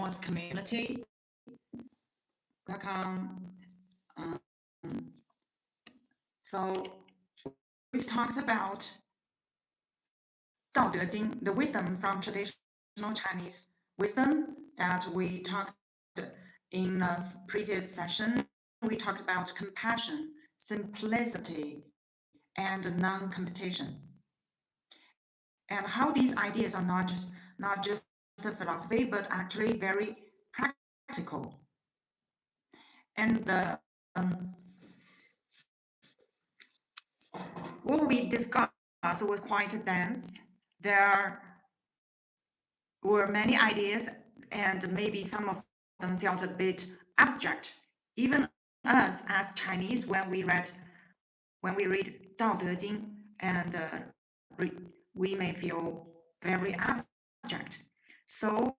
Xuemo's community. Welcome. So we've talked about 道德经, the wisdom from traditional Chinese wisdom that we talked in the previous session. We talked about compassion, simplicity, and non-competition, and how these ideas are not just a philosophy, but actually very practical. And what we discussed was quite dense. There were many ideas, and maybe some of them felt a bit abstract. Even us as Chinese, when we read 道德经, and we may feel very abstract. So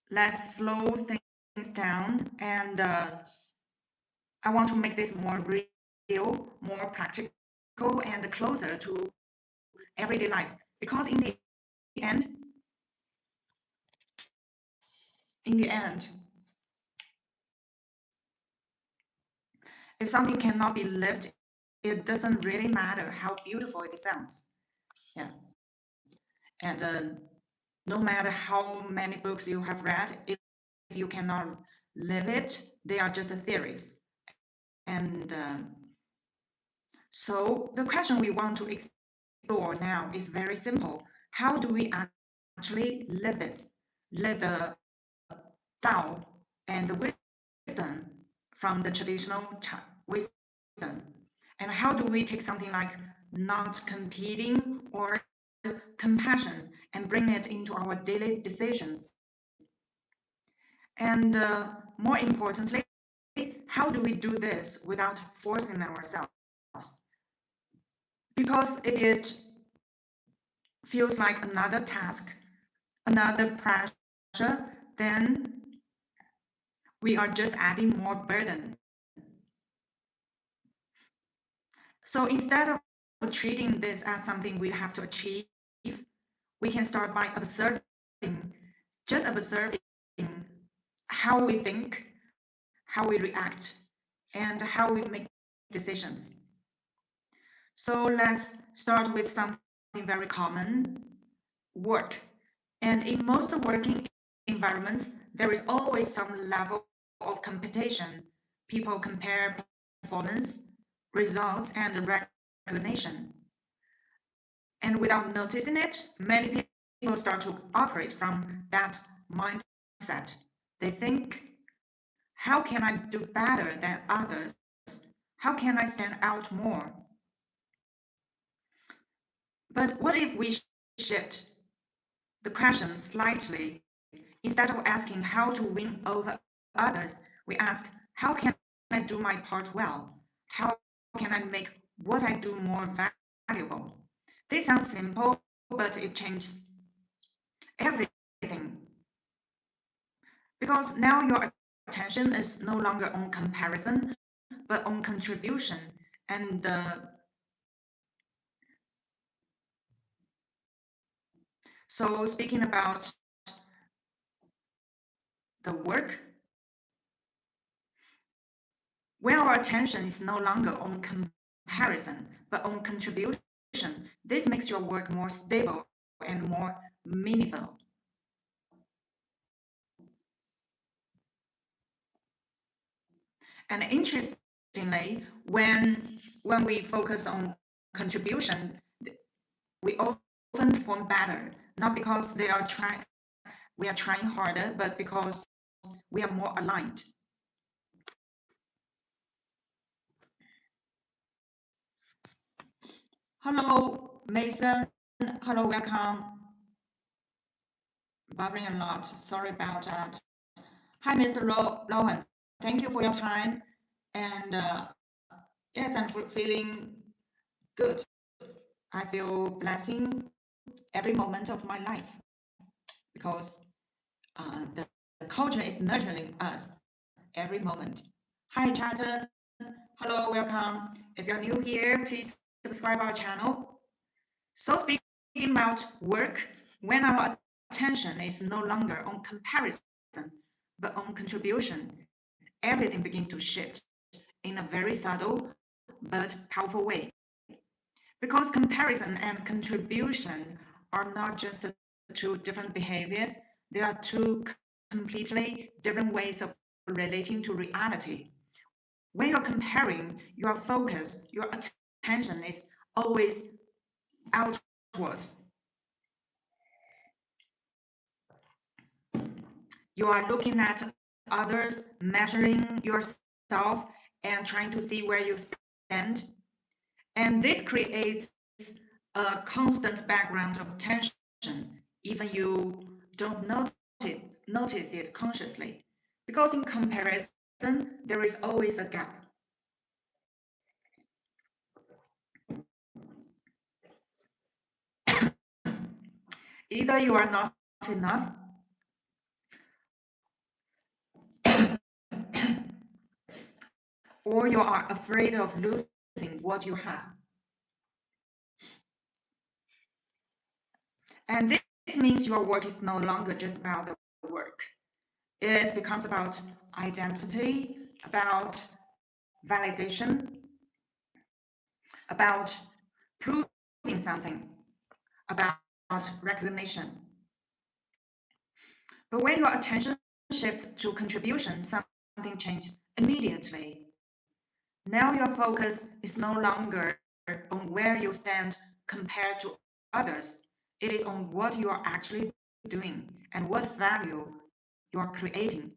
let's slow things down, and I want to make this more real, more practical, and closer to everyday life. Because in the end, if something cannot be lived, it doesn't really matter how beautiful it sounds. Yeah. And no matter how many books you have read, if you cannot live it, they are just theories. And so the question we want to explore now is very simple. How do we actually live this? Live the Tao and the wisdom from the traditional wisdom. And how do we take something like not competing or compassion and bring it into our daily decisions? And more importantly, how do we do this without forcing ourselves? Because if it feels like another task, another pressure, then we are just adding more burden. So instead of treating this as something we have to achieve, we can start by observing how we think, how we react, and how we make decisions. So let's start with something very common, work. And in most working environments, there is always some level of competition. People compare performance, results, and recognition. And without noticing it, many people start to operate from that mindset. They think, how can I do better than others? How can I stand out more? But what if we shift the question slightly? Instead of asking how to win over others, we ask, how can I do my part well? How can I make what I do more valuable? This sounds simple, but it changes everything. Because now your attention is no longer on comparison, but on contribution. And so speaking about the work, when our attention is no longer on comparison, but on contribution, this makes your work more stable and more meaningful. And interestingly, when we focus on contribution, we often perform better, not because we are trying harder, but because we are more aligned. Hello, Mason. Hello, welcome. Buffering a lot. Sorry about that. Hi, Mr. Lohan. Thank you for your time. And yes, I'm feeling good. I feel blessing every moment of my life because the culture is nurturing us every moment. Hi, Chatton. Hello, welcome. If you're new here, please subscribe our channel. So speaking about work, when our attention is no longer on comparison, but on contribution, everything begins to shift in a very subtle but powerful way. Because comparison and contribution are not just two different behaviors, they are two completely different ways of relating to reality. When you're comparing, your focus, your attention is always outward. You are looking at others, measuring yourself, and trying to see where you stand. And this creates a constant background of tension, even you don't notice it consciously. Because in comparison, there is always a gap. Either you are not enough, or you are afraid of losing what you have. And this means your work is no longer just about the work. It becomes about identity, about validation, about proving something, about recognition. But when your attention shifts to contribution, something changes immediately. Now your focus is no longer on where you stand compared to others. It is on what you are actually doing and what value you are creating,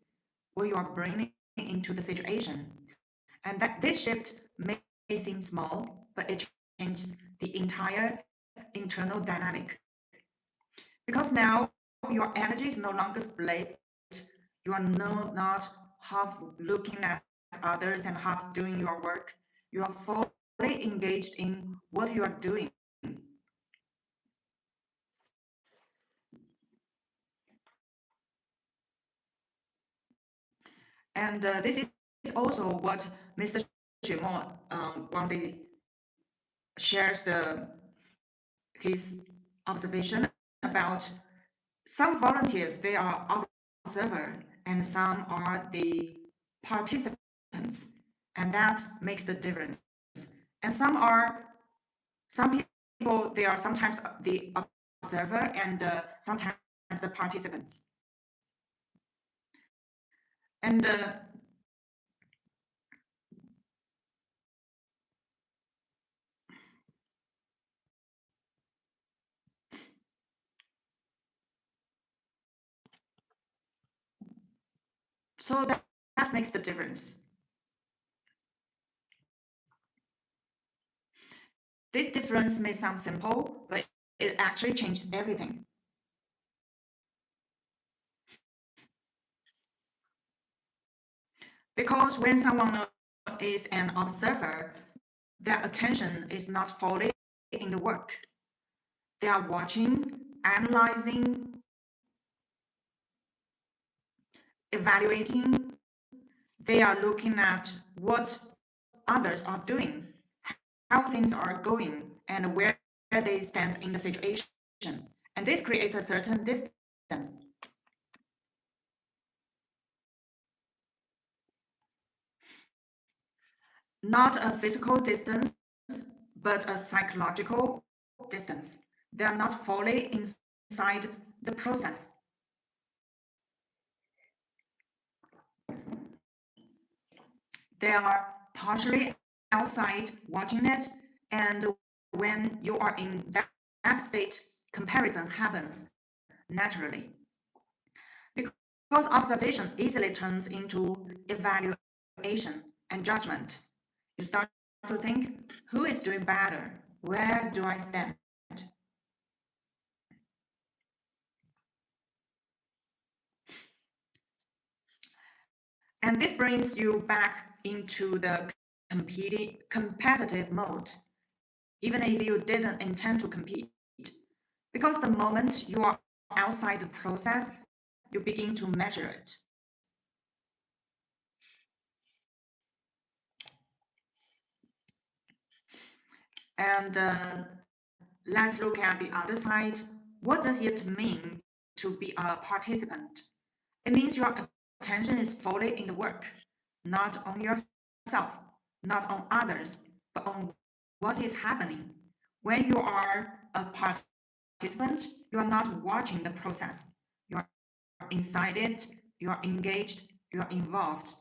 what you are bringing into the situation. And that this shift may seem small, but it changes the entire internal dynamic. Because now your energy is no longer split. You are not half looking at others and half doing your work. You are fully engaged in what you are doing. And this is also what Mr. Xuemo one day shares his observation about some volunteers, they are observer and some are the participants, and that makes the difference. And some people, they are sometimes the observer and sometimes the participants. And so that makes the difference. This difference may sound simple, but it actually changes everything. Because when someone is an observer, their attention is not fully in the work. They are watching, analyzing, evaluating. They are looking at what others are doing, how things are going, and where they stand in the situation. And this creates a certain distance. Not a physical distance, but a psychological distance. They are not fully inside the process. They are partially outside watching it, and when you are in that state, comparison happens naturally. Because observation easily turns into evaluation and judgment. You start to think, who is doing better? Where do I stand? And this brings you back into the competitive mode, even if you didn't intend to compete. Because the moment you are outside the process, you begin to measure it. And let's look at the other side. What does it mean to be a participant. It means your attention is fully in the work, not on yourself, not on others, but on what is happening. When you are a participant, you are not watching the process. You are inside it, you are engaged, you are involved.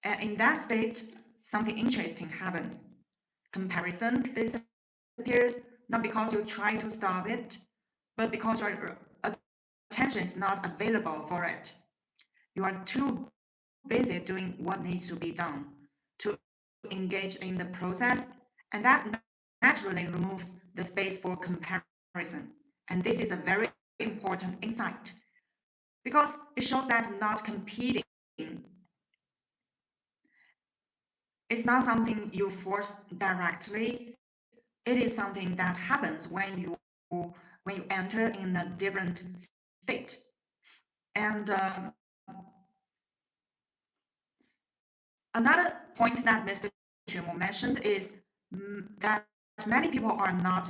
And in that state, something interesting happens. Comparison disappears, not because you try to stop it, but because your attention is not available for it. You are too busy doing what needs to be done to engage in the process, and that naturally removes the space for comparison. And this is a very important insight because it shows that not competing is not something you force directly. It is something that happens when you enter in a different state. And another point that Mr. Xuemo mentioned is that many people are not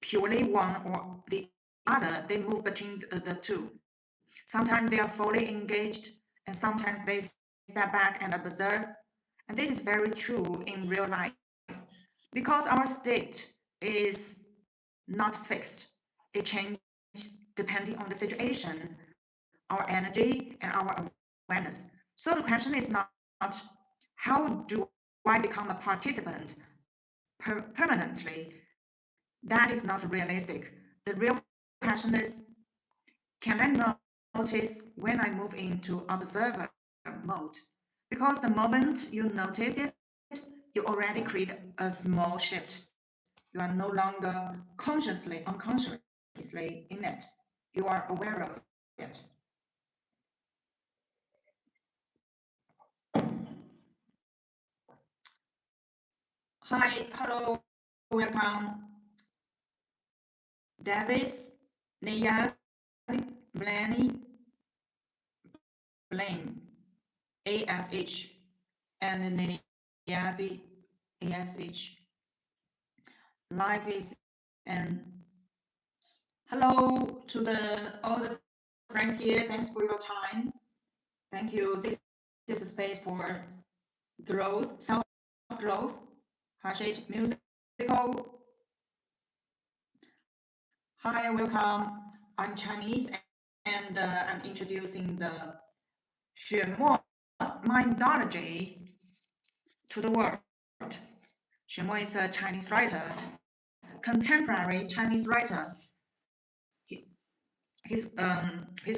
purely one or the other. They move between the two. Sometimes they are fully engaged, and sometimes they step back and observe. And this is very true in real life because our state is not fixed. It changes depending on the situation, our energy, and our awareness. So the question is not how do I become a participant permanently? That is not realistic. The real question is can I notice when I move into observer mode? Because the moment you notice it, you already create a small shift. You are no longer unconsciously in it. You are aware of it. Hi, hello, welcome. Davis, Niyaz, Blaney, Blaine, ASH, and Niyazi, ASH. Life is and hello to the all the friends here. Thanks for your time. Thank you. This is a space for growth, self growth, Harshit musical. Hi, welcome. I'm Chinese and I'm introducing the Xuemo methodology to the world. Xuemo is a Chinese writer, contemporary Chinese writer. His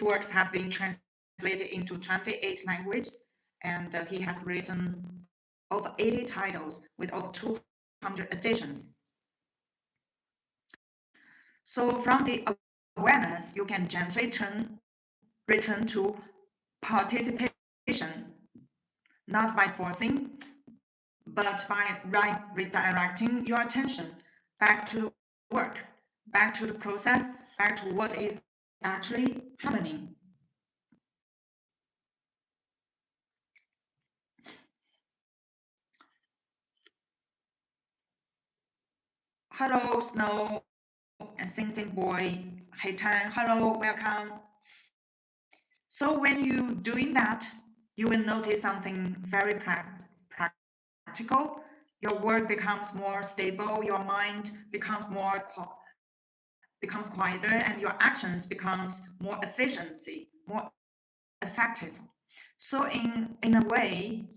works have been translated into 28 languages, and he has written over 80 titles with over 200 editions. So from the awareness, you can gently return to participation, not by forcing, but by redirecting your attention back to work, back to the process, back to what is actually happening. Hello, Snow and Sing Sing Boy. Hey Tan, hello, welcome. So when you doing that, you will notice something very practical. Your work becomes more stable, your mind becomes quieter, and your actions becomes more efficiency, more effective. So in a way,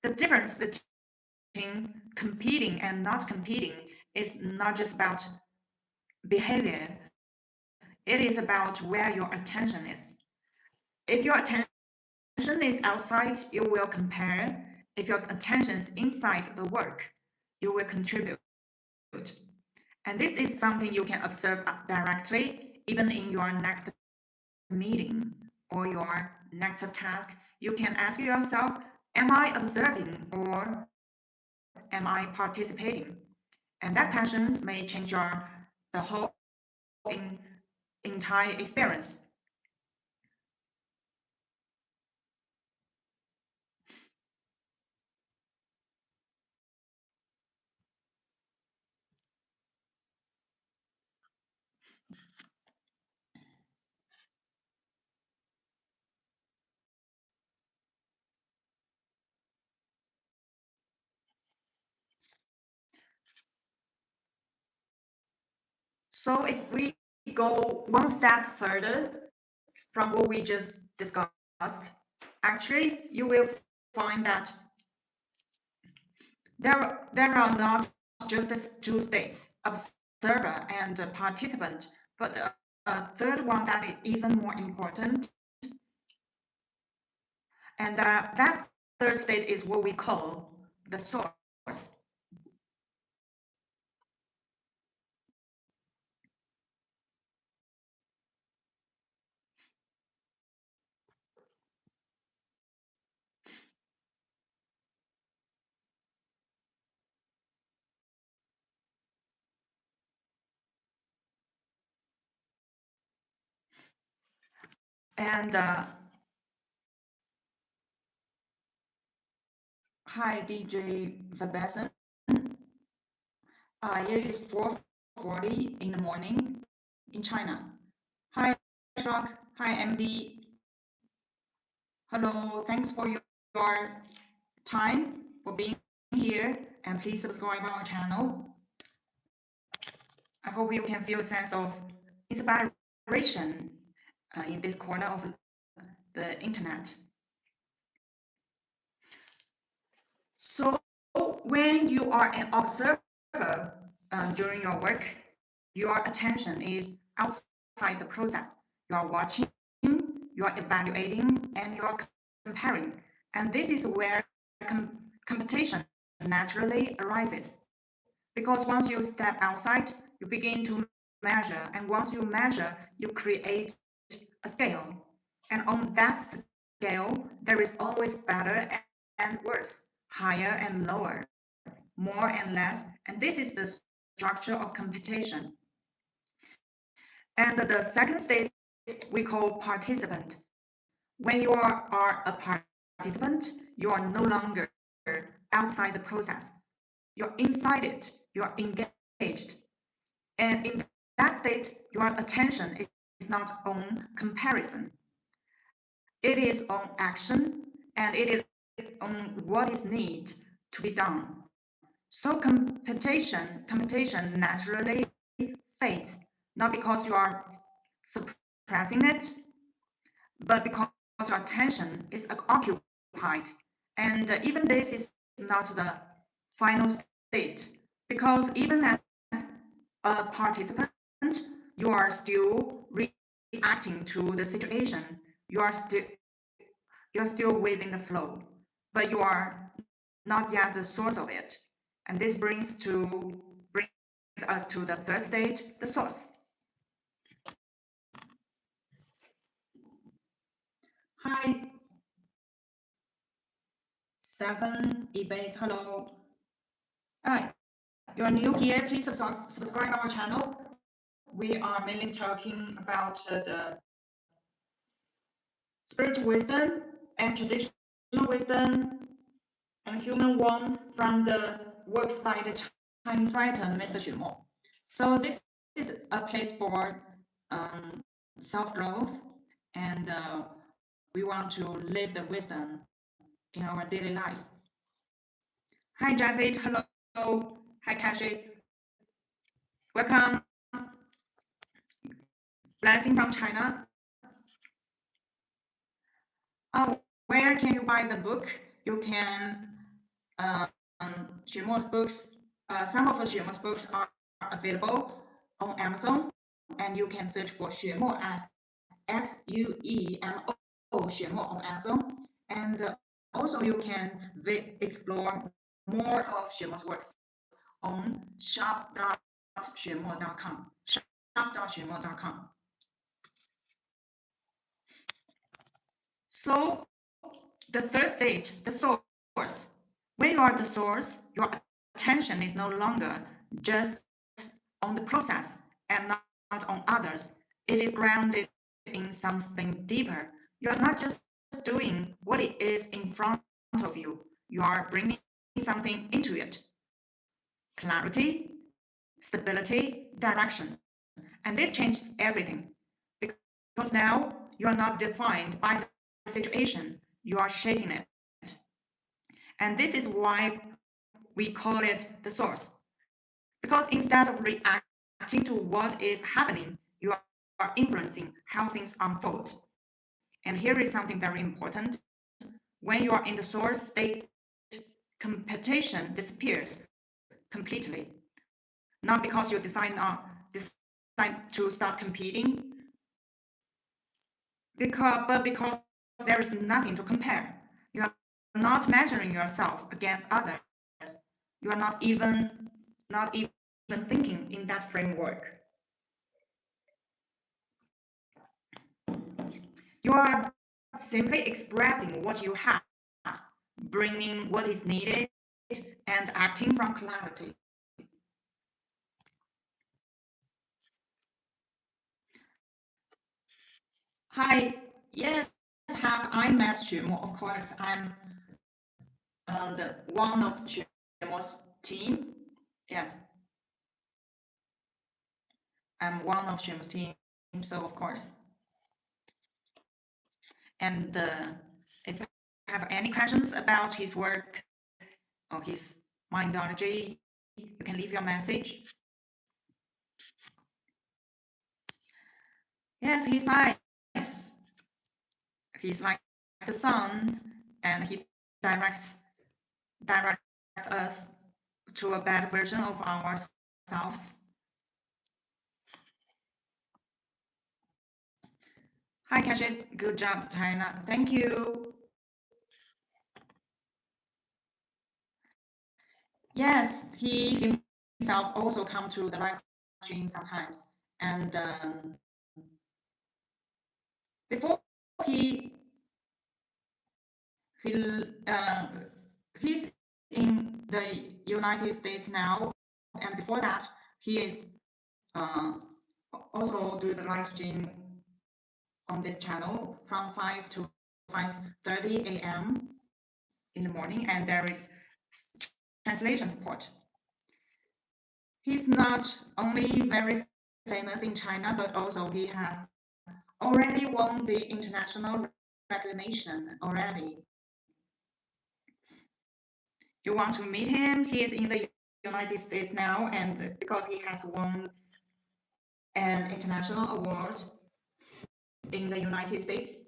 the difference between competing and not competing is not just about behavior, it is about where your attention is. If your attention is outside, you will compare. If your attention is inside the work, you will contribute. And this is something you can observe directly, even in your next meeting or your next task. You can ask yourself, am I observing or am I participating? And that questions may change the whole in, entire experience. So if we go one step further from what we just discussed, actually you will find that there are not just the two states, observer and participant, but a third one that is even more important. And that third state is what we call the source. And hi, DJ Vabesan. It is 4:40 in the morning in China. Hi, Shrunk. Hi, MD. Hello. Thanks for your time, for being here, and please subscribe our channel. I hope you can feel a sense of inspiration in this corner of the internet. So when you are an observer during your work, your attention is outside the process. You are watching, you are evaluating, and you are comparing. And this is where competition naturally arises. Because once you step outside, you begin to measure. And once you measure, you create a scale. And on that scale, there is always better and worse, higher and lower, more and less. And this is the structure of competition. And the second state we call participant. When you are a participant, you are no longer outside the process. You're inside it, you're engaged. And in that state, your attention is not on comparison. It is on action and it is on what is needed to be done. So competition naturally fades, not because you are suppressing it, but because your attention is occupied. And even this is not the final state, because even as a participant, you are still reacting to the situation. You're still within the flow, but you are not yet the source of it. And this brings us to the third stage, the source. Hi, 7 eBase, hello. Hi, you're new here, please subscribe our channel. We are mainly talking about the spiritual wisdom and traditional wisdom and human warmth from the works by the Chinese writer Mr. Xuemo. So this is a place for self-growth, and we want to live the wisdom in our daily life. Hi, Javid. Hello. Hi, Kashi. Welcome. Blessing from China. Where can you buy the book? You can Xuemo's books. Some of Xuemo's books are available on Amazon, and you can search for Xuemo as Xuemo Xuemo on Amazon. And also you can explore more of Xuemo's works on shop.xuemo.com. Shop.xuemo.com. So the third stage, the source. When you are the source, your attention is no longer just on the process and not on others. It is grounded in something deeper. You are not just doing what it is in front of you. You are bringing something into it. Clarity, stability, direction. And this changes everything. Because now you are not defined by the situation, you are shaping it. And this is why we call it the source. Because instead of reacting reacting to what is happening, you are influencing how things unfold. And here is something very important. When you are in the source state, competition disappears completely. Not because you decide to stop competing, but because there is nothing to compare. You are not measuring yourself against others. You are not even thinking in that framework. You are simply expressing what you have, bringing what is needed, and acting from clarity. Hi, yes, have I met Xuemo? Of course, I'm the one of Xuemo's team. Yes, I'm one of Xuemo's team, so of course. And if you have any questions about his work or his mindology, you can leave your message. Yes, he's nice. He's like the sun, and he directs directs us to a better version of ourselves. Hi, Kashif. Good job, China. Thank you. Yes, he himself also come to the live stream sometimes, and before he he he's in the United States now, and before that he is uh, also do the live stream on this channel from 5 to 5:30 a.m. in the morning, and there is translation support. He's not only very famous in China, but also he has already won the international recognition already. You want to meet him? He is in the United States now, and because he has won an international award in the United States.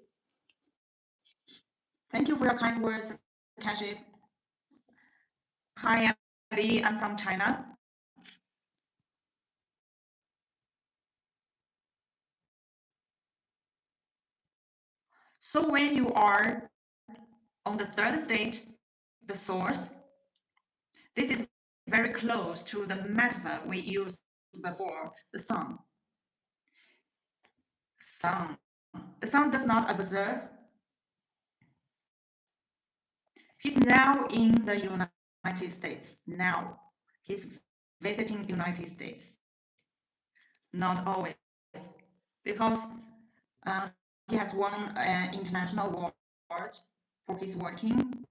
Thank you for your kind words, Kashif. Hi, Abby. I'm from China. So when you are on the third state, the source, this is very close to the metaphor we used before, the sun. Sun. The sun does not observe. He's now in the United States. Now he's visiting United States. Not always, because uh, he has won an international award for his working.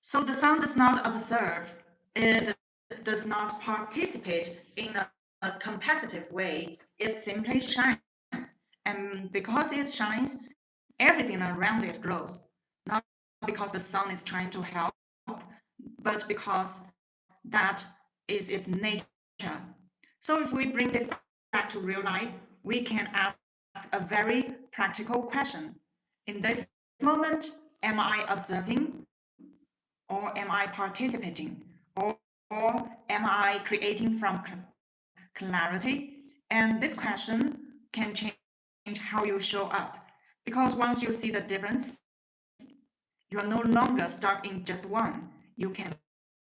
So the sun does not observe. It does not participate in a competitive way. It simply shines. And because it shines, everything around it glows. Not because the sun is trying to help, but because that is its nature. So if we bring this back to real life, we can ask a very practical question. In this moment, am I observing, or am I participating, or am I creating from clarity? And this question can change how you show up, because once you see the difference, you are no longer stuck in just one. You can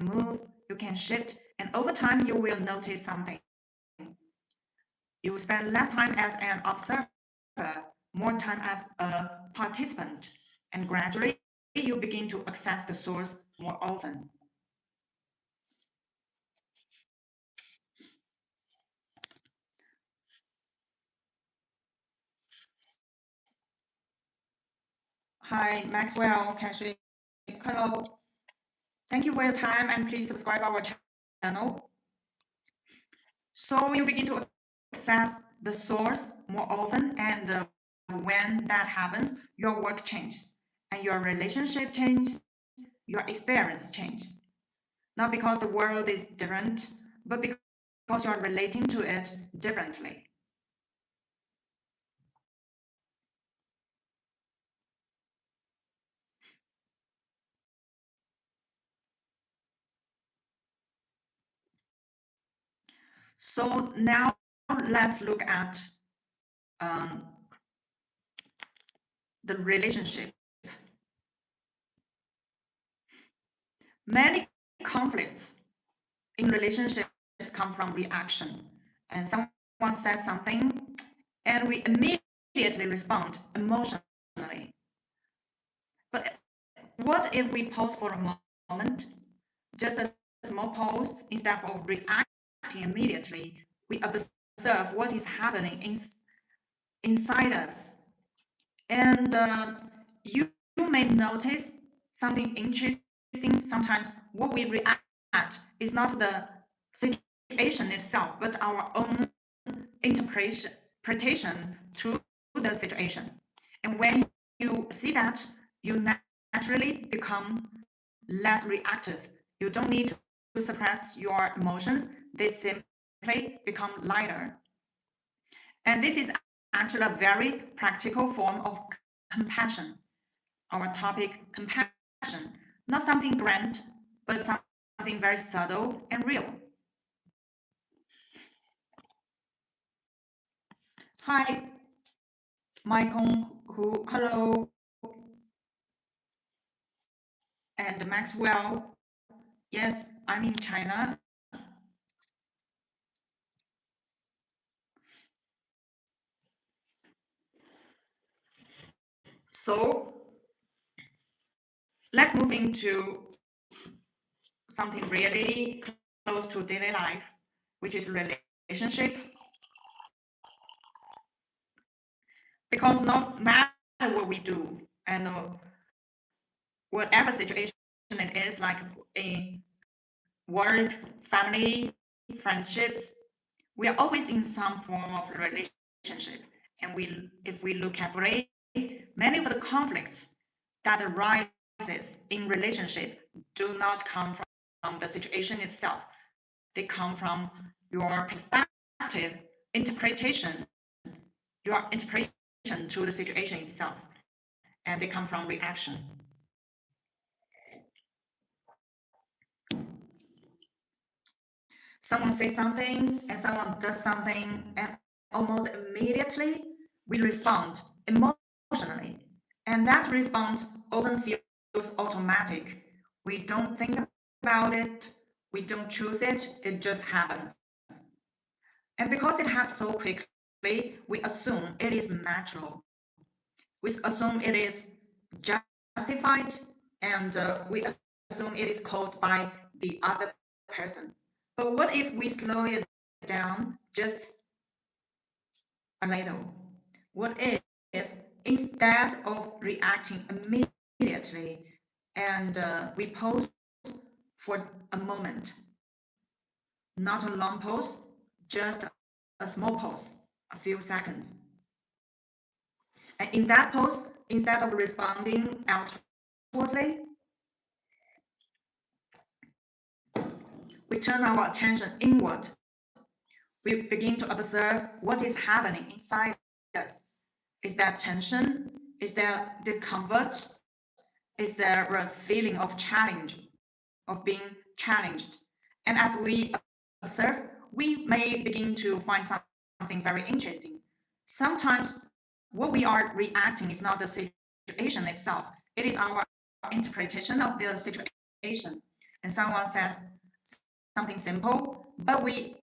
move, you can shift, and over time you will notice something. You spend less time as an observer, more time as a participant, and gradually you begin to access the source more often. Hi, Maxwell, Kashi. Hello. Thank you for your time, and please subscribe our channel. So you begin to access the source more often, and when that happens, your work changes, and your relationship changes, your experience changes. not because the world is different, but because you're relating to it differently. So now let's look at um, the relationship. Many conflicts in relationships come from reaction, and someone says something, and we immediately respond emotionally. But what if we pause for a moment, just a small pause, instead of reacting immediately? We observe what is happening inside us, and you may notice something interesting. Sometimes what we react is not the situation itself, but our own interpretation to the situation. And when you see that, you naturally become less reactive. You don't need to suppress your emotions, they simply become lighter. And this is actually a very practical form of compassion. Our topic, compassion, not something grand, but something very subtle and real. Hi, Michael, hello, and Maxwell. Yes, I'm in China. So let's move into something really close to daily life, which is relationship. Because no matter what we do and whatever situation it is, like in work, family, friendships, we are always in some form of relationship. And if we look carefully, many of the conflicts that arises in relationship do not come from the situation itself. They come from your perspective, interpretation, your interpretation to the situation itself, and they come from reaction. Someone says something and someone does something, and almost immediately we respond emotionally. And that response often feels automatic. We don't think about it, we don't choose it, it just happens. And because it happens so quickly, we assume it is natural. We assume it is justified, and we assume it is caused by the other person. But what if we slow it down just a little? What if instead of reacting immediately and we pause for a moment, not a long pause, just a small pause, a few seconds. And in that pause, instead of responding outwardly, we turn our attention inward. We begin to observe what is happening inside us. Is there tension? Is there discomfort? Is there a feeling of challenge, of being challenged? And as we observe, we may begin to find something very interesting. Sometimes what we are reacting is not the situation itself, it is our interpretation of the situation. And someone says something simple, but we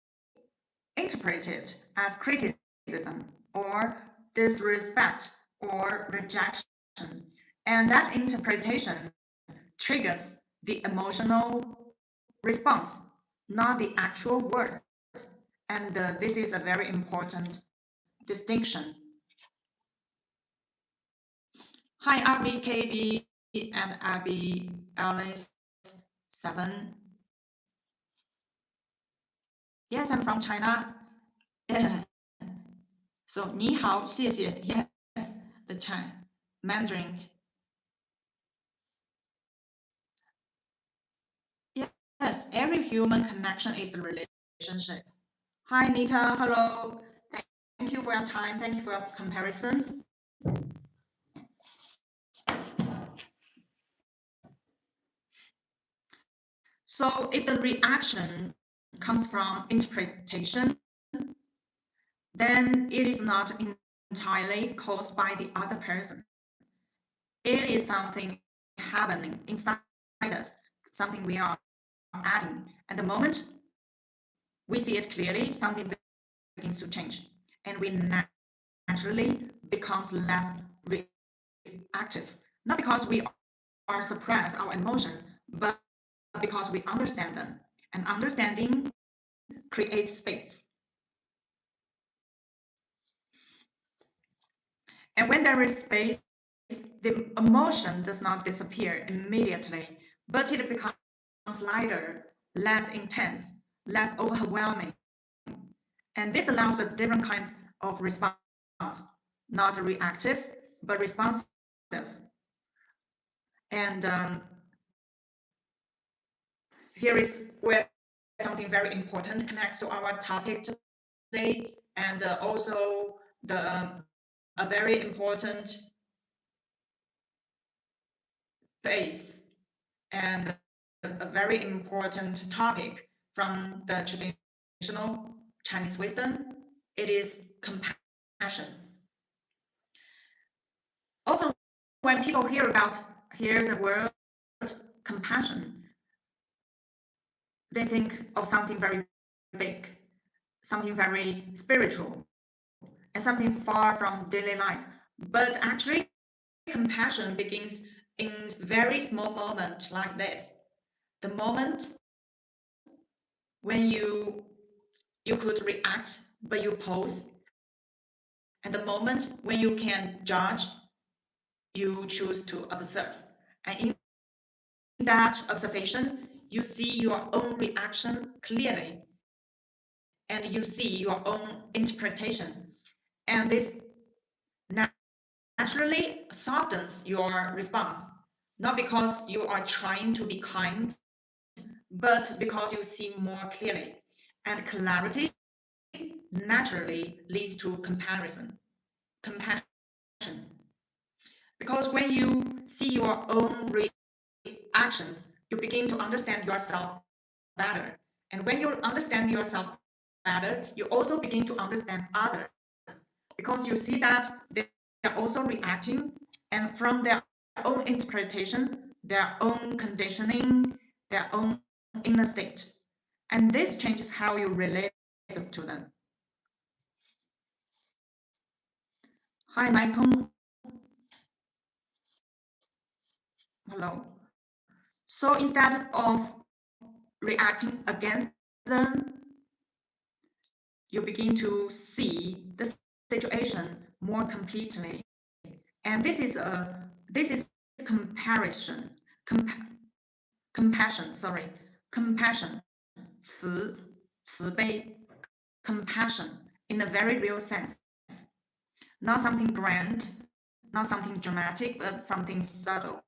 interpret it as criticism or disrespect or rejection. And that interpretation triggers the emotional response, not the actual words. And this is a very important distinction. Hi, RBKB and Abby Alice 7. Yes, I'm from China. Yeah. So, 你好,谢谢. Yes, the Chinese Mandarin. every human connection is a relationship. Hi, Nita. Hello. Thank you for your time. Thank you for your comparison. So if the reaction comes from interpretation, then it is not entirely caused by the other person. It is something happening inside us, something we are adding. And the moment we see it clearly, something begins to change. And we naturally becomes less reactive. Not because we are suppress our emotions, but because we understand them. And understanding creates space. And when there is space, the emotion does not disappear immediately, but it becomes lighter, less intense, less overwhelming. And this allows a different kind of response, not reactive, but responsive. And here is where something very important connects to our topic today, and also a very important base and a very important topic from the traditional Chinese wisdom. It is compassion. Often when people hear the word compassion, they think of something very big, something very spiritual, and something far from daily life. But actually, compassion begins in very small moments like this. The moment when you could react, but you pause, and the moment when you can judge, you choose to observe. And in that observation, you see your own reaction clearly, and you see your own interpretation. And this naturally softens your response, not because you are trying to be kind, but because you see more clearly. And clarity naturally leads to compassion. Because when you see your own reactions, you begin to understand yourself better. And when you understand yourself better, you also begin to understand others. Because you see that they are also reacting, and from their own interpretations, their own conditioning, their own inner state. And this changes how you relate to them. Hi, Michael. Hello. So instead of reacting against them, you begin to see the situation more completely. And this is comparison, compassion, sorry, compassion, 慈悲, compassion in a very real sense. Not something grand, not something dramatic, but something subtle.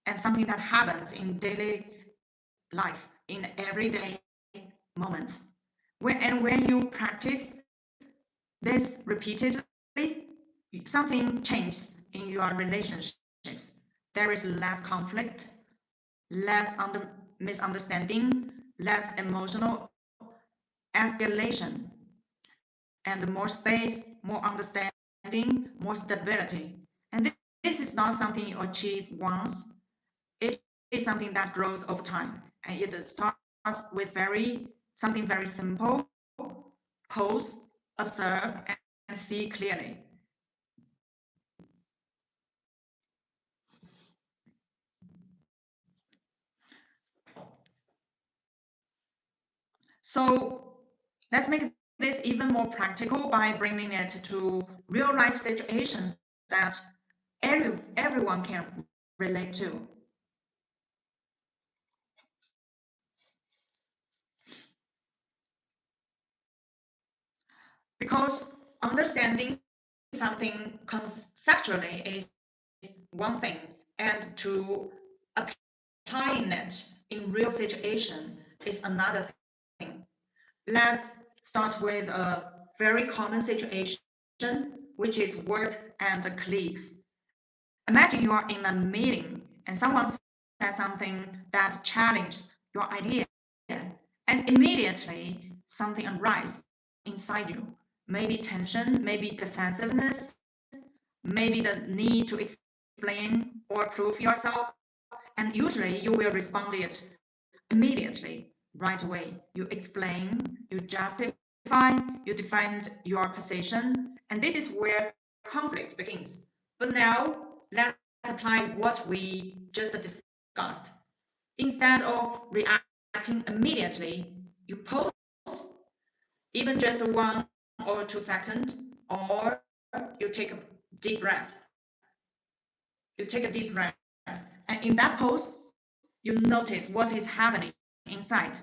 And something that happens in daily life, in everyday moments. When you practice this repeatedly, something changes in your relationships. There is less conflict, less misunderstanding, less emotional escalation, and more space, more understanding, more stability. And this is not something you achieve once. It is something that grows over time, and it starts with something very simple: pause, observe, and see clearly. So let's make this even more practical by bringing it to real life situations that everyone can relate to. Because understanding something conceptually is one thing, and to applying it in real situation is another thing. Let's start with a very common situation, which is work and colleagues. Imagine you are in a meeting and someone says something that challenges your idea, and immediately something arises inside you. Maybe tension, maybe defensiveness, maybe the need to explain or prove yourself. And usually you will respond it immediately, right away. You explain, you justify, you defend your position, and this is where conflict begins. But now let's apply what we just discussed. Instead of reacting immediately, you pause, even just 1 or 2 seconds, or you take a deep breath. You take a deep breath, and in that pause, you notice what is happening inside.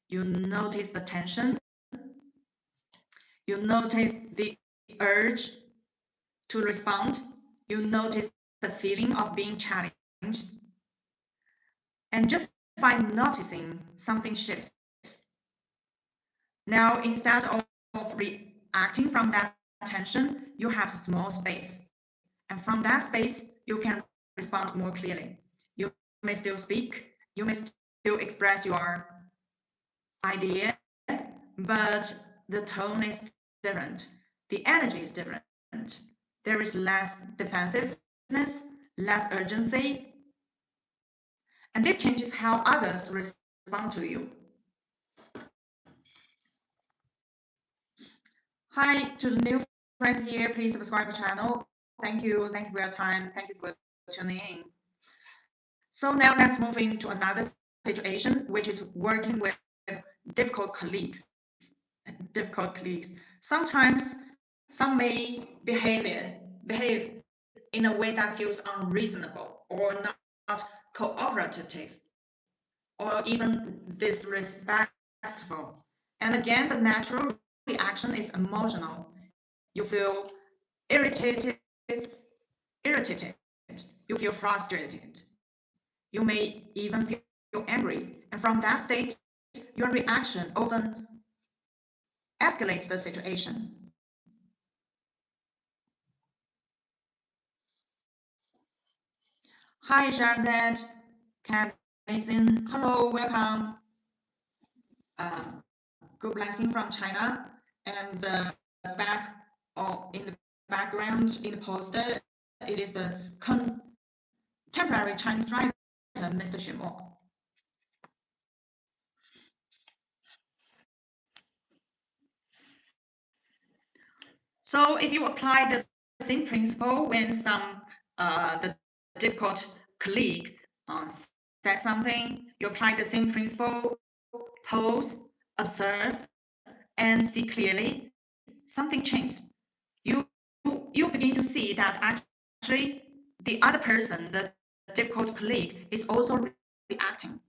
You notice the tension. You notice the urge to respond. You notice the feeling of being challenged. And just by noticing, something shifts. Now, instead of reacting from that tension, you have small space. And from that space, you can respond more clearly. You may still speak. You may still express your idea, but the tone is different. The energy is different. There is less defensiveness, less urgency, and this changes how others respond to you. Hi to the new friends here, please subscribe to the channel. Thank you for your time. Thank you for tuning in. So now let's move into another situation, which is working with difficult colleagues. Sometimes some may behave in a way that feels unreasonable or not cooperative or even disrespectful. And again, the natural reaction is emotional. You feel irritated, irritated. You feel frustrated. You may even feel angry. And from that state, your reaction often escalates the situation. Hi, Shazad. Candice, hello, welcome. Good blessing from China. And back in the background in the poster, it is the contemporary Chinese writer, Mr. Xuemo. So if you apply the same principle when the difficult colleague says something, you apply the same principle, pause, observe, and see clearly, something changes. You you begin to see that actually the other person, the difficult colleague, is also reacting,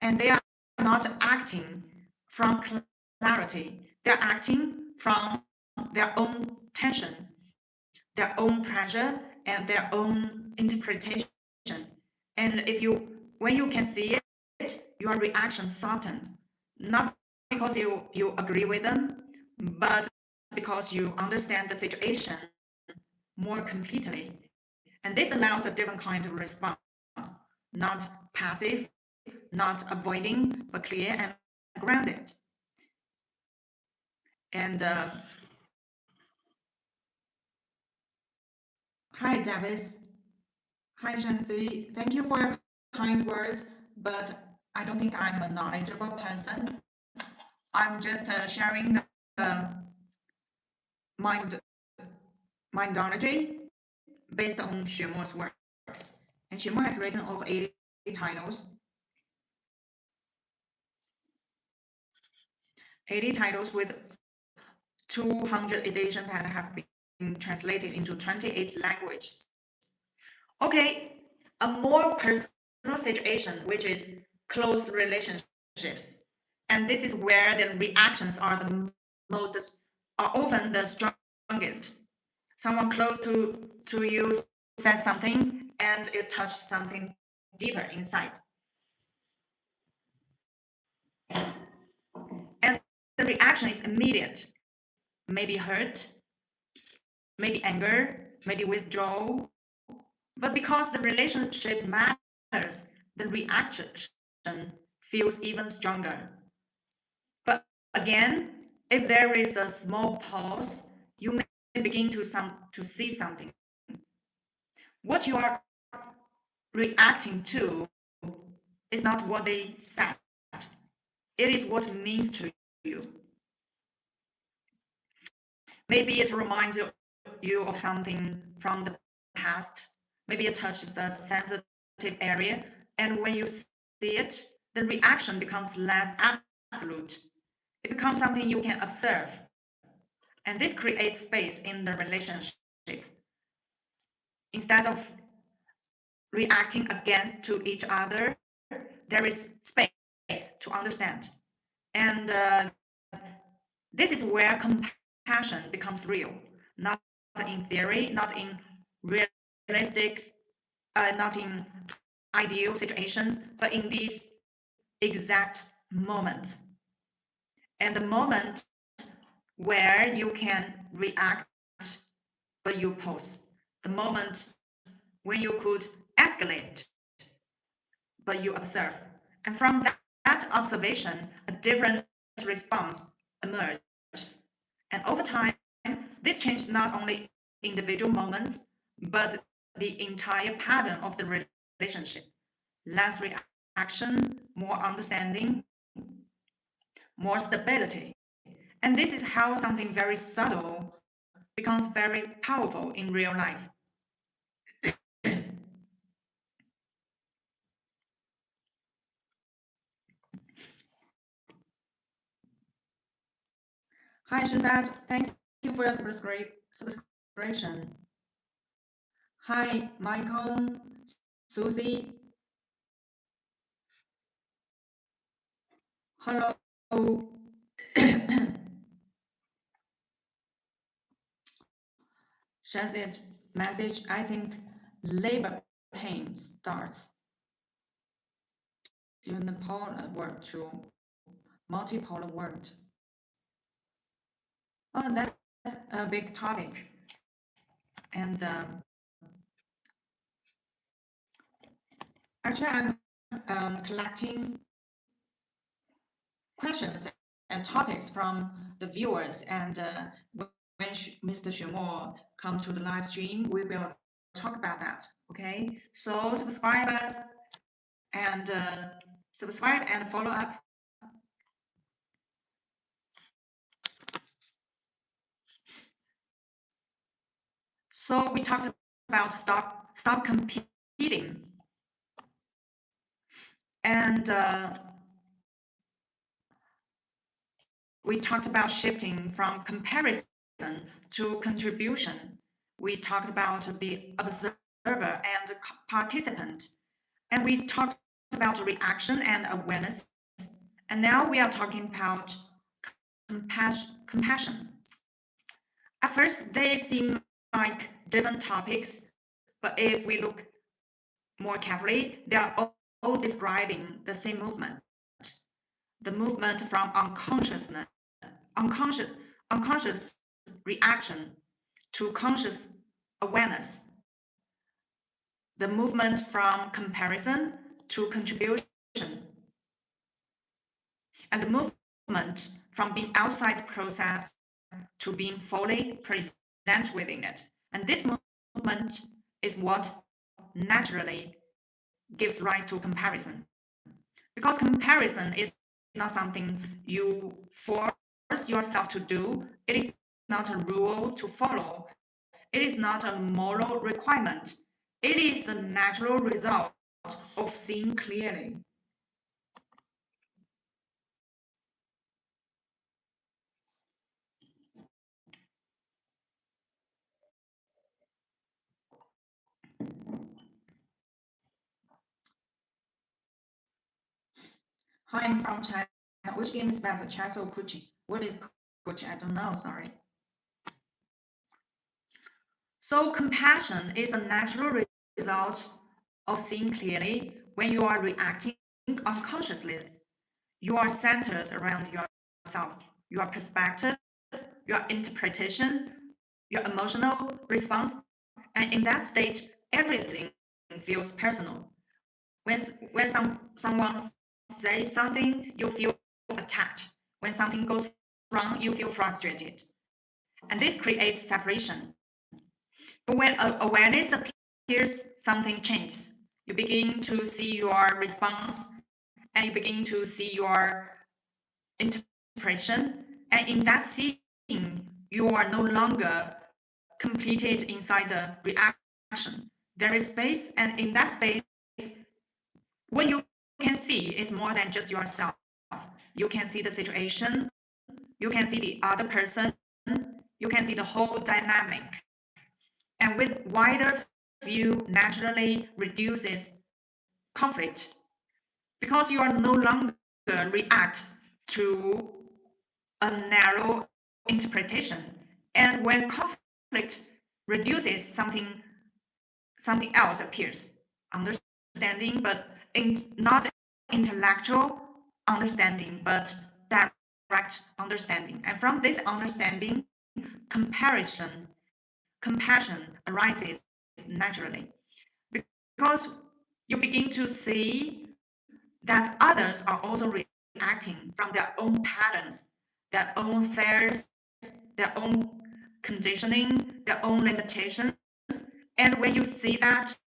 and they are not acting from clarity. They're acting from their own tension, their own pressure, and their own interpretation. And when you can see it, your reaction softens, not because you agree with them, but because you understand the situation more completely. And this allows a different kind of response, not passive, not avoiding, but clear and grounded. And hi, Davis. Hi, Shanzi. Thank you for your kind words, but I don't think I'm a knowledgeable person. I'm just sharing the mind mindology based on Xuemo's works. And Xuemo has written over 80 titles, 80 titles with 200 editions that have been translated into 28 languages. Okay, a more personal situation, which is close relationships. And this is where the reactions are are often the strongest. Someone close to you says something and it touches something deeper inside. the reaction is immediate, maybe hurt, maybe anger, maybe withdrawal. But because the relationship matters, the reaction feels even stronger. But again, if there is a small pause, you may begin to see something. What you are reacting to is not what they said. It is what it means to you. Maybe it reminds you of something from the past. Maybe it touches a sensitive area. And when you see it, the reaction becomes less absolute. It becomes something you can observe. And this creates space in the relationship. Instead of reacting against to each other, there is space to understand. And this is where compassion becomes real, not in theory, not in realistic, not in ideal situations, but in these exact moments. And the moment where you can react, but you pause. The moment when you could escalate, but you observe. And from that observation, a different response emerges. And over time, this changes not only individual moments, but the entire pattern of the relationship. Less reaction, more understanding, more stability. And this is how something very subtle becomes very powerful in real life. Hi, Shazad. Thank you for your subscription. Hi, Michael, Susie. Hello. Shazad message. I think labor pain starts unipolar world to multipolar world. Oh, that's a big topic. And actually, I'm collecting questions and topics from the viewers. And when Mr. Xuemo come to the live stream, we will talk about that. Okay, so subscribe us and subscribe and follow up. So we talked about stop competing, and we talked about shifting from comparison to contribution. We talked about the observer and participant, and we talked about reaction and awareness. And now we are talking about compassion. At first, they seem like different topics, but if we look more carefully, they are all describing the same movement. The movement from unconscious reaction to conscious awareness. The movement from comparison to contribution. And the movement from being outside the process to being fully present within it. And this movement is what naturally gives rise to comparison. Because comparison is not something you force yourself to do. It is not a rule to follow. It is not a moral requirement. It is the natural result of seeing clearly. Hi, I'm from China. Which game is better, chess or Kuchi? What is Kuchi? I don't know, sorry. So compassion is a natural result of seeing clearly. When you are reacting unconsciously. You are centered around yourself. your perspective, your interpretation, your emotional response. And in that state, everything feels personal. When, someone says something, you feel attacked. When something goes wrong, you feel frustrated. And this creates separation. But when awareness appears, something changes. You begin to see your response and you begin to see your interpretation. And in that seeing, you are no longer completed inside the reaction. There is space, and in that space, what you can see is more than just yourself. You can see the situation, you can see the other person, you can see the whole dynamic. And with wider view naturally reduces conflict because you are no longer react to a narrow interpretation. And when conflict reduces, something else appears. Understanding, but not intellectual understanding, but direct understanding. And from this understanding, compassion arises naturally. Because you begin to see that others are also reacting from their own patterns, their own fears, their own conditioning, their own limitations. And when you see that,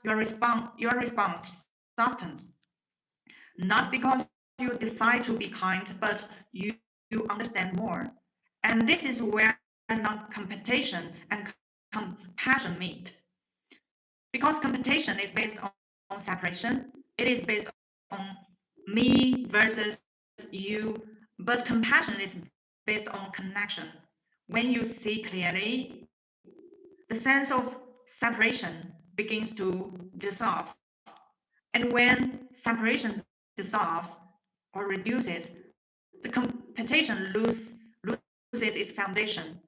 your response softens. Not because you decide to be kind, but you understand more. And this is where non-competition and compassion meet. Because competition is based on separation, it is based on me versus you, but compassion is based on connection. When you see clearly, the sense of separation begins to dissolve. And when separation dissolves or reduces, the competition loses its foundation.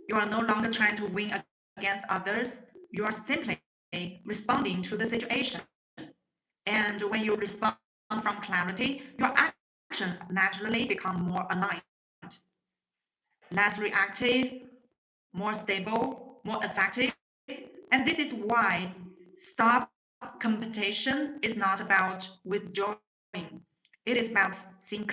You are no longer trying to win against others. You are simply responding to the situation. And when you respond from clarity, your actions naturally become more aligned, less reactive, more stable, more effective. And this is why stop competition is not about withdrawing. It is about seeing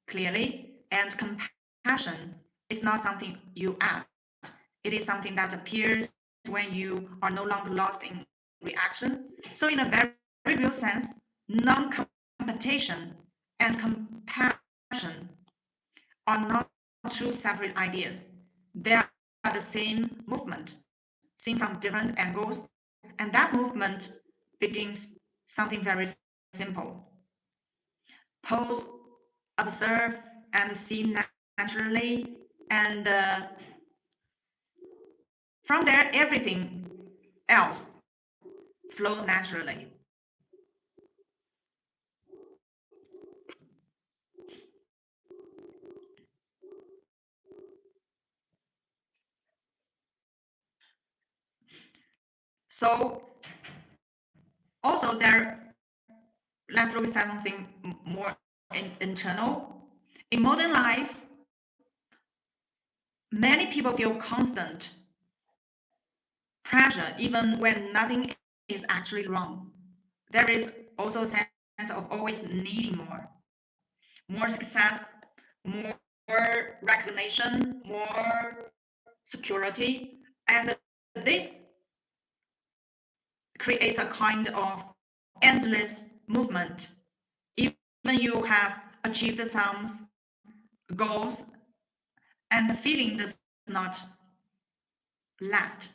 clearly, and compassion is not something you add. It is something that appears when you are no longer lost in reaction. So in a very real sense, non-competition and compassion are not two separate ideas. They are the same movement, seen from different angles, and that movement begins something very simple. Pause, observe, and see naturally, and from there, everything else flow naturally. So also there, let's look at something more internal. In modern life, many people feel constant pressure even when nothing is actually wrong. There is also a sense of always needing more success, more recognition, more security. And this creates a kind of endless movement. Even you have achieved some goals, and the feeling does not last.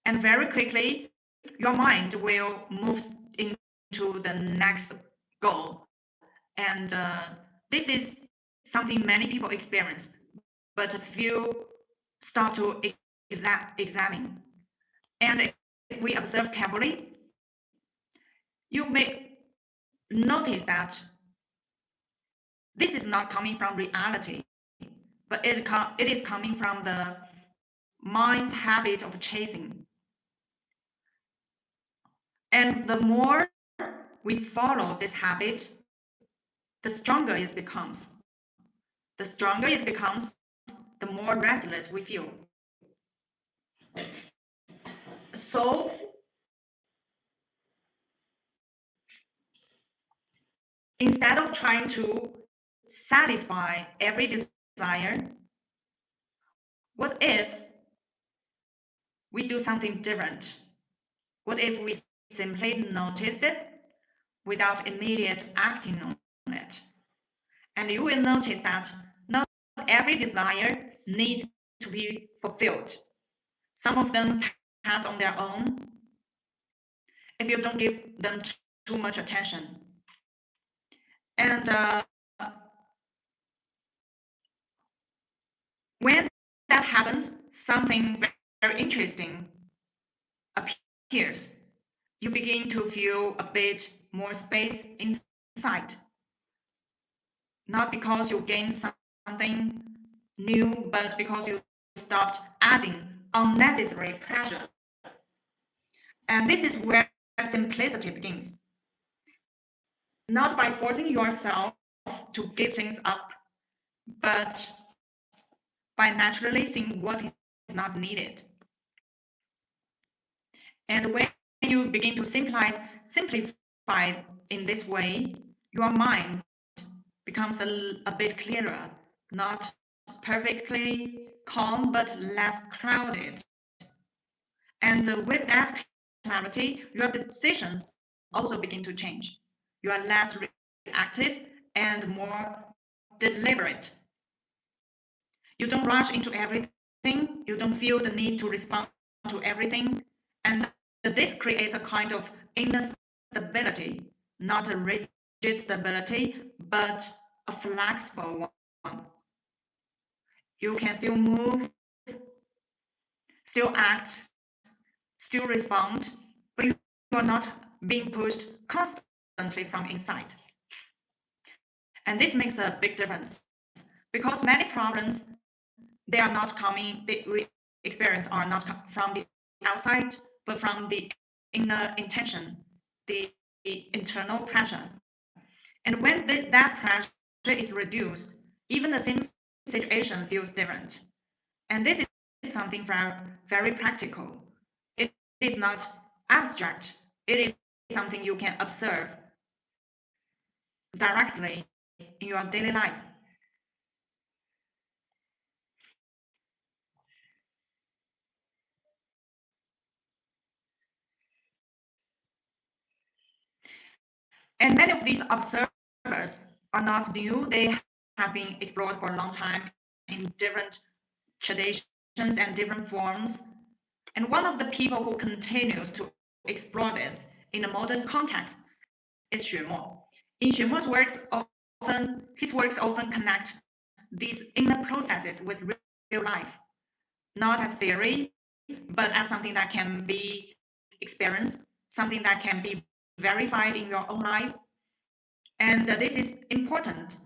And very quickly, your mind will move into the next goal. And this is something many people experience, but few start to examine. And if we observe carefully, you may notice that this is not coming from reality, but it is coming from the mind's habit of chasing. And the more we follow this habit, the stronger it becomes. The stronger it becomes, the more restless we feel. So instead of trying to satisfy every desire, what if we do something different? What if we simply notice it without immediate acting on it? And you will notice that not every desire needs to be fulfilled. Some of them pass on their own if you don't give them too much attention. And when that happens, something very interesting appears. You begin to feel a bit more space inside. Not because you gained something new, but because you stopped adding unnecessary pressure. And this is where simplicity begins. Not by forcing yourself to give things up, but by naturally seeing what is not needed. And when you begin to simplify in this way, your mind becomes a bit clearer, not perfectly calm, but less crowded. And with that clarity, your decisions also begin to change. You are less reactive and more deliberate. You don't rush into everything. You don't feel the need to respond to everything. And this creates a kind of inner stability, not a rigid stability, but a flexible one. You can still move, still act, still respond, but you are not being pushed constantly from inside. And this makes a big difference because many problems they are not coming, we experience are not from the outside, but from the inner intention, the internal pressure. And when that pressure is reduced, even the same situation feels different. And this is something very, very practical. It is not abstract. It is something you can observe directly in your daily life. And many of these observers are not new. They have been explored for a long time in different traditions and different forms. And one of the people who continues to explore this in a modern context is Xuemo. In Xuemo's works, his works often connect these inner processes with real life, not as theory, but as something that can be experienced, something that can be verified in your own life. And this is important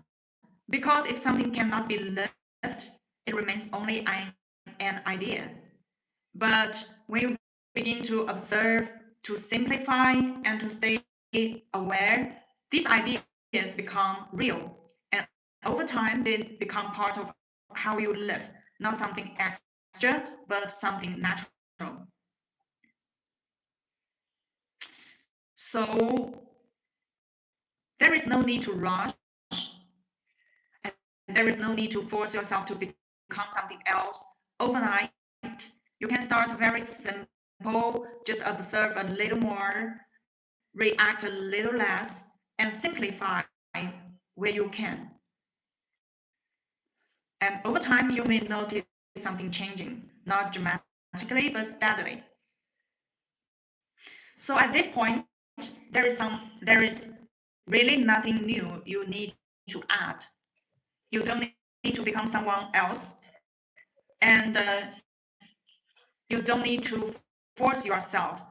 because if something cannot be lived, it remains only an idea. But when you begin to observe, to simplify, and to stay aware, these ideas become real. And over time, they become part of how you live, not something extra, but something natural. So there is no need to rush, and there is no need to force yourself to become something else overnight. You can start very simple, just observe a little more, react a little less, and simplify where you can. And over time, you may notice something changing, not dramatically, but steadily. So at this point, there is really nothing new you need to add. You don't need to become someone else, and you don't need to force yourself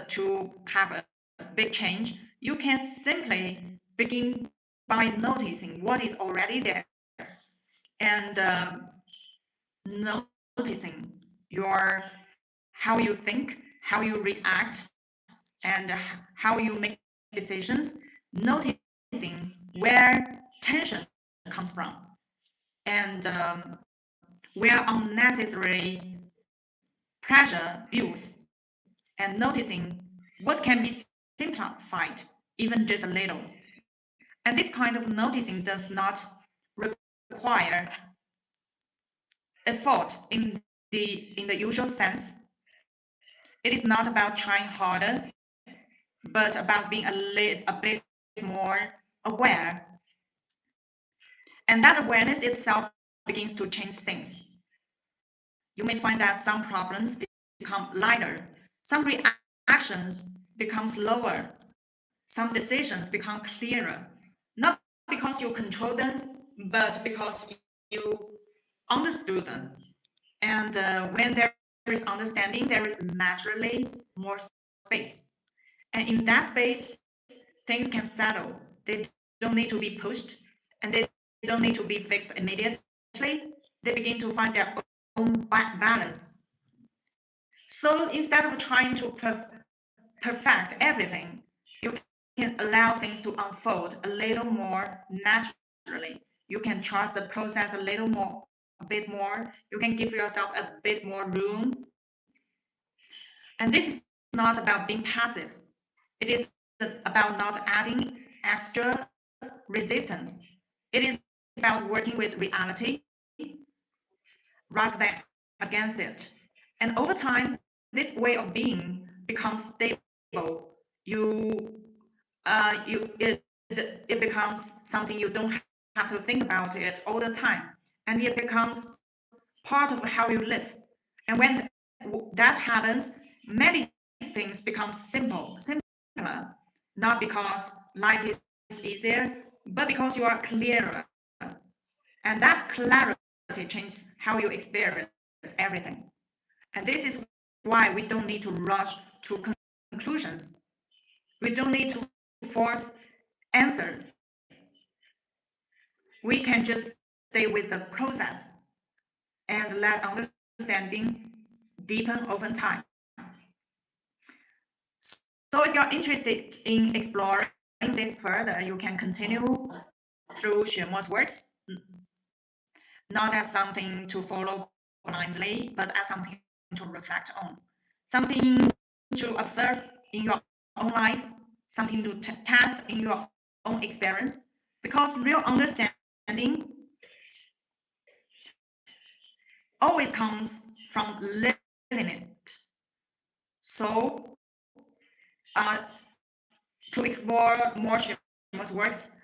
to have a big change. You can simply begin by noticing what is already there and noticing your how you think, how you react, and how you make decisions. noticing where tension comes from and where unnecessary pressure builds, and noticing what can be simplified even just a little. And this kind of noticing does not require effort in the usual sense. It is not about trying harder, but about being a bit more aware. And that awareness itself begins to change things. You may find that some problems become lighter, some reactions become slower, some decisions become clearer, not because you control them, but because you understood them. And when there is understanding, there is naturally more space. And in that space, things can settle. They don't need to be pushed, and they don't need to be fixed immediately. They begin to find their own balance. So instead of trying to perfect everything, you can allow things to unfold a little more naturally. You can trust the process a bit more. You can give yourself a bit more room. And this is not about being passive. It is about not adding extra resistance. It is about working with reality rather than against it. And over time, this way of being becomes stable. You, it becomes something you don't have to think about it all the time, and it becomes part of how you live. And when that happens, many things become simpler, not because life is easier, but because you are clearer. And that clarity changes how you experience everything. And this is why we don't need to rush to conclusions. We don't need to force answers. We can just stay with the process and let understanding deepen over time. So if you're interested in exploring this further, you can continue through Xuemo's works, not as something to follow blindly, but as something to reflect on, something to observe in your own life, something to test in your own experience, because real understanding always comes from living it. So, to explore more Xuemo's works,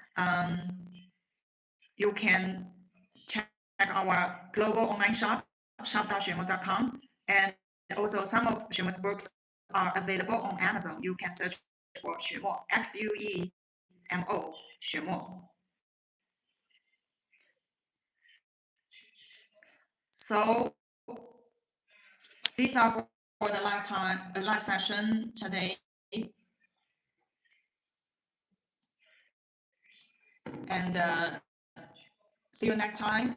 you can check our global online shop, shop.xuemo.com, and also some of Xuemo's books are available on Amazon. You can search for Xuemo, Xuemo, Xuemo. So these are for the live session today. And see you next time.